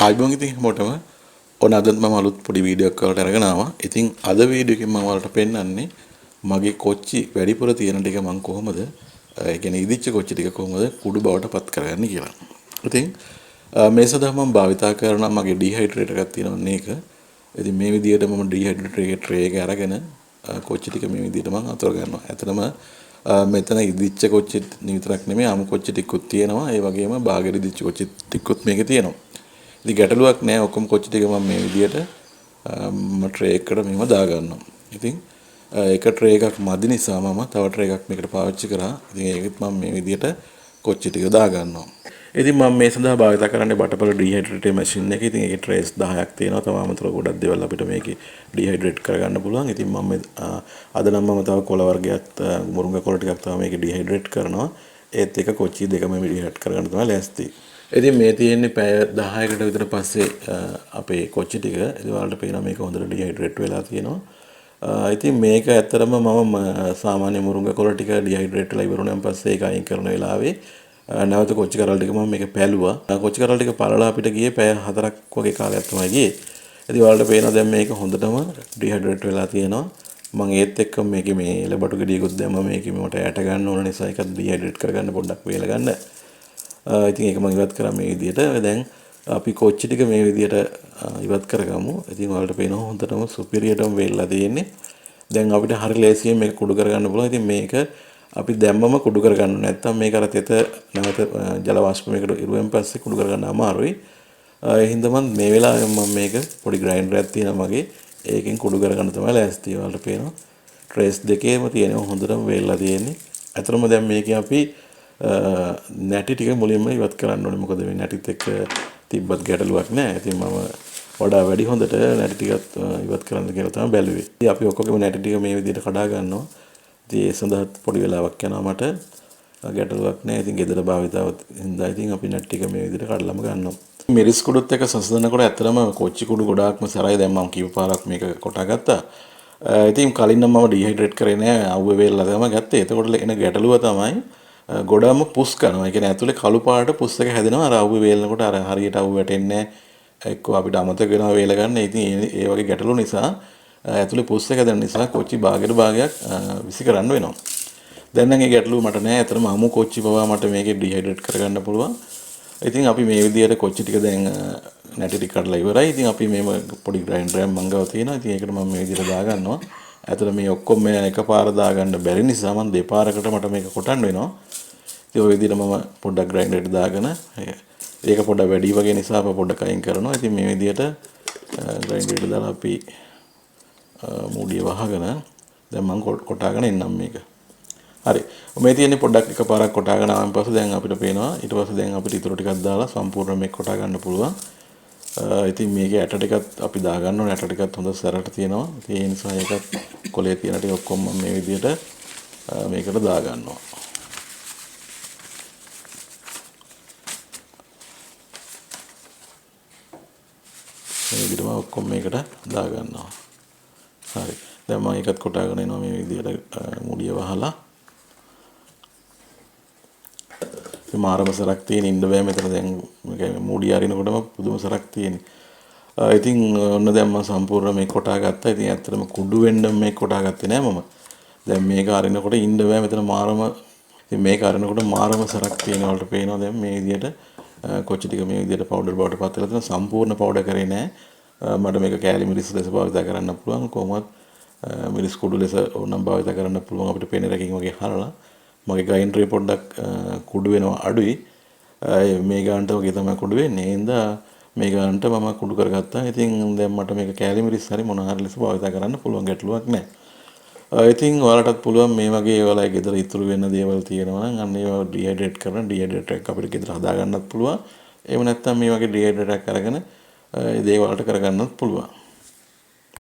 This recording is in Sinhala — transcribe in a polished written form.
ආයිබෝන් ඉතින් හැමෝටම ඔන්න අදත් මම අලුත් පොඩි වීඩියෝ එකක් වලට අරගෙන ආවා. ඉතින් අද වීඩියෝ එකෙන් මම ඔයාලට පෙන්නන්නේ මගේ කොච්චි වැඩිපුර තියෙන ටික මම කොහොමද ඒ කියන්නේ ඉදිච්ච කොච්චි ටික කොහොමද කුඩු බවට පත් කරගන්නේ කියලා. ඉතින් මේ සඳහා මම භාවිතා කරන මගේ ඩිහයිඩ්‍රේටර් එකක් තියෙනවා මේක. ඉතින් මේ විදිහට මම ඩිහයිඩ්‍රේටර් එකේ ට්‍රේ එක අරගෙන කොච්චි ටික මේ විදිහට මම අතර ගන්නවා. ඇත්තටම මෙතන ඉදිච්ච කොච්චි විතරක් නෙමෙයි අමු කොච්චි ටිකකුත් තියෙනවා. ඒ වගේම බාගෙට ඉදිච්ච කොච්චි ටිකකුත් මේකේ තියෙනවා. ඉතින් ගැටලුවක් නෑ ඔක්කොම කොච්චි ටික මම මේ විදියට ට්‍රේ එකකට මෙහෙම දා ගන්නවා. ඉතින් එක ට්‍රේ එකක් මදි නිසා මම තව ට්‍රේ එකක් මේකට පාවිච්චි කරා. ඉතින් ඒකෙත් මම මේ විදියට කොච්චි ටික දා ගන්නවා. ඉතින් මම මේ සඳහා භාවිත කරන්නේ බටපල ඩිහයිඩ්‍රේටර් මැෂින් එක. ඉතින් ඒකේ ට්‍රේස් 10ක් තියෙනවා. තව අමතර ගොඩක් දේවල් අපිට මේකේ ඩිහයිඩ්‍රේට් කරගන්න පුළුවන්. ඉතින් මම අද නම් මම තව කොළ වර්ගයක් මුරුංගා කොළ ටිකක් තව මේකේ ඩිහයිඩ්‍රේට් කරනවා. ඒත් එක කොච්චි දෙකම ඩිහයිඩ්‍රේට් කරගන්න තමයි ලෑස්ති. ඉතින් මේ තියෙන්නේ පැය 10කට විතර පස්සේ අපේ කොච්චි ටික ඉතින් ඔයාලට පේනවා මේක හොඳට ඩිහයිඩ්‍රේට් වෙලා තියෙනවා. ඉතින් මේක ඇත්තටම මම සාමාන්‍ය මුරුංගා කොළ ටික ඩිහයිඩ්‍රේට් වෙලා ඉවරුණාන් පස්සේ ඒක අයින් කරන වෙලාවේ නැවත කොච්චි කරල් ටික මම මේක පැලුවා. කොච්චි කරල් ටික පළලා අපිට ගියේ පැය 4ක් වගේ කාලයක් තමයි ගියේ. ඉතින් ඔයාලට පේනවා දැන් මේක හොඳටම ඩිහයිඩ්‍රේට් වෙලා තියෙනවා. මම ඒත් එක්ක මේකේ මේ ලැබටු ගෙඩියකුත් දැම්ම මේකේ මට යට ගන්න ඕන නිසා ඒක ඩිහයිඩ්‍රේට් කරගන්න පොඩ්ඩක් වේලා ගන්න. ඉතින් ඒක මම ඉවත් කරා මේ විදියට. දැන් අපි කොච්චි ටික මේ විදියට ඉවත් කරගමු. ඉතින් ඔයාලට පේනවා හොඳටම සුපිරියටම වෙල්ලා තියෙන්නේ. දැන් අපිට හරි ලේසියෙන් මේක කුඩු කරගන්න පුළුවන්. ඉතින් මේක අපි දැම්මම කුඩු කරගන්න නැත්නම් මේක අර තෙත නැවත ජල වාෂ්පයකට ඉරුවෙන් පස්සේ කුඩු කරගන්න අමාරුයි. ඒ හින්දා මම මේ වෙලාවේ මම මේක පොඩි ග්‍රයින්ඩර් එකක් තියෙනවා මගේ. ඒකෙන් කුඩු කරගන්න තමයි ලෑස්ති. ඔයාලට පේනවා ට්‍රේස් දෙකේම තියෙනවා හොඳටම වෙල්ලා තියෙන්නේ. අතරම දැන් මේකේ අපි නැටි ටික මුලින්ම ඉවත් කරන්න ඕනේ. මොකද මේ නැටිත් එක්ක තිබ්බත් ගැටලුවක් නැහැ. ඉතින් මම වඩා වැඩි හොඳට නැටි ටිකත් ඉවත් කරන්න කියලා තමයි බැලුවේ. ඉතින් අපි ඔක්කොගේම නැටි ටික මේ විදිහට කඩා ගන්නවා. ඉතින් ඒ සඳහා පොඩි වෙලාවක් යනවා මට. ගැටලුවක් නැහැ. ඉතින් ගෙදර භාවිතාව හින්දා ඉතින් අපි නැටි ටික මේ විදිහට කඩලාම ගන්නවා. මිරිස් කුඩුත් එක්ක සසඳනකොට ඇත්තටම කොච්චි කුඩු ගොඩාක්ම සරයි. දැන් මම කීප පාරක් මේක කොටා ගත්තා. ඉතින් කලින් නම් මම ඩිහයිඩ්‍රේට් කරේ නෑ. අවුවේ වේලලා තමයි ගත්තේ. එතකොට එන ගැටලුව තමයි ගොඩම පුස් කරනවා. ඒ කියන්නේ ඇතුලේ කළු පාට පුස් එක හැදෙනවා. අර අවුවේ වේලනකොට අර හරියට අවුව වැටෙන්නේ නැහැ. එක්ක අපිට අමතක වෙනවා වේල ගන්න. ඉතින් ඒ වගේ ගැටලු නිසා ඇතුලේ පුස් එක හැදෙන නිසා කොච්චි භාගයට භාගයක් විසි කරන්න වෙනවා. දැන් නම් ඒ ගැටලුව මට නැහැ. අතරම අමු කොච්චි පවා මට මේකේ ඩිහයිඩ්‍රේට් කරගන්න පුළුවන්. ඉතින් අපි මේ විදියට කොච්චි ටික දැන් නැටි ටික කඩලා ඉවරයි. ඉතින් අපි මේව පොඩි ග්‍රයින්ඩර් එකක් මං ගාව තියෙනවා. ඉතින් ඒකට මම මේ විදියට දා ගන්නවා. ඇතර මේ ඔක්කොම එකපාර දාගන්න බැරි නිසා මම දෙපාරකට මට මේක කොටන්න වෙනවා. ඉතින් ওই විදිහට මම පොඩ්ඩක් ග්‍රයින්ඩර් එකට දාගෙන ඒක පොඩ්ඩක් වැඩි වගේ නිසා අප පොඩ්ඩක් අයින් කරනවා. ඉතින් මේ විදිහට ග්‍රයින්ඩර් එකට දාලා අපි මූඩිය වහගෙන දැන් මම කොටාගෙන එන්නම් මේක. හරි. මේ තියෙන්නේ පොඩ්ඩක් එකපාරක් කොටාගෙන ආවන් පස්සේ දැන් අපිට පේනවා ඊට පස්සේ දැන් අපිට ඊටු ටිකක් දාලා සම්පූර්ණ මේක කොටා ගන්න පුළුවන්. ඉතින් මේකේ ඇට ටිකත් අපි දා ගන්න ඕනේ. ඇට ටිකත් හොඳ සැරට තියෙනවා. ඉතින් ඒ නිසා ඒකත් කොලේ තියෙන ටික ඔක්කොම මේ විදිහට මේකට දා ගන්නවා. මේ විදිහටම ඔක්කොම මේකට දා ගන්නවා. හරි. දැන් මම ඒකත් කොටාගෙන එනවා මේ විදිහට මුඩිය වහලා. මේ මාරම සරක් තියෙන ඉන්න බෑ මෙතන දැන් මුඩිය අරිනකොටම පුදුම සරක් තියෙන. ඉතින් ඔන්න දැන් මම සම්පූර්ණ මේක කොටා ගත්තා. ඉතින් ඇත්තටම කුඩු වෙන්න මේක කොටා ගත්තේ නෑ මම. දැන් මේක අරිනකොට ඉන්න බෑ මෙතන මාරම ඉතින් මේක අරිනකොට මාරම සරක් තියෙන වලට පේනවා දැන් මේ විදිහට කොච්චි ටික මේ විදිහට පවුඩර් බවට පත් වෙලා තියෙන සම්පූර්ණ පවුඩර් කරේ නෑ. මට මේක කෑලි මිරිස් ලෙස භාවිත කරන්න පුළුවන්. කොහොමද මිරිස් කුඩු ලෙස ඕනම් භාවිත කරන්න පුළුවන් අපිට පේන රකින් වගේ හරලා. මගේ ග්‍රයින්ඩරේ පොඩ්ඩක් කුඩු වෙනවා අඩුයි. මේ ගානට වගේ තමයි කුඩු වෙන්නේ. ඒ හින්දා මේ ගානට මම කුඩු කරගත්තා. ඉතින් දැන් මට මේක කෑලි මිරිස් හරි මොන හරි ලෙස භාවිත කරන්න පුළුවන් ගැටලුවක් නැහැ. ඉතින් ඔයාලටත් පුළුවන් මේ වගේ ඒවලයි ගෙදර ඉතුරු වෙන දේවල් තියෙනවා නම් අන්න ඒවා ඩිහයිඩ්‍රේට් කරන ඩිහයිඩ්‍රේටර් එකක් අපිට ගෙදර හදා ගන්නත් පුළුවන්. එහෙම නැත්නම් මේ වගේ ඩිහයිඩ්‍රේටර් එකක් අරගෙන ඒ දේවල්ට කරගන්නත් පුළුවන්.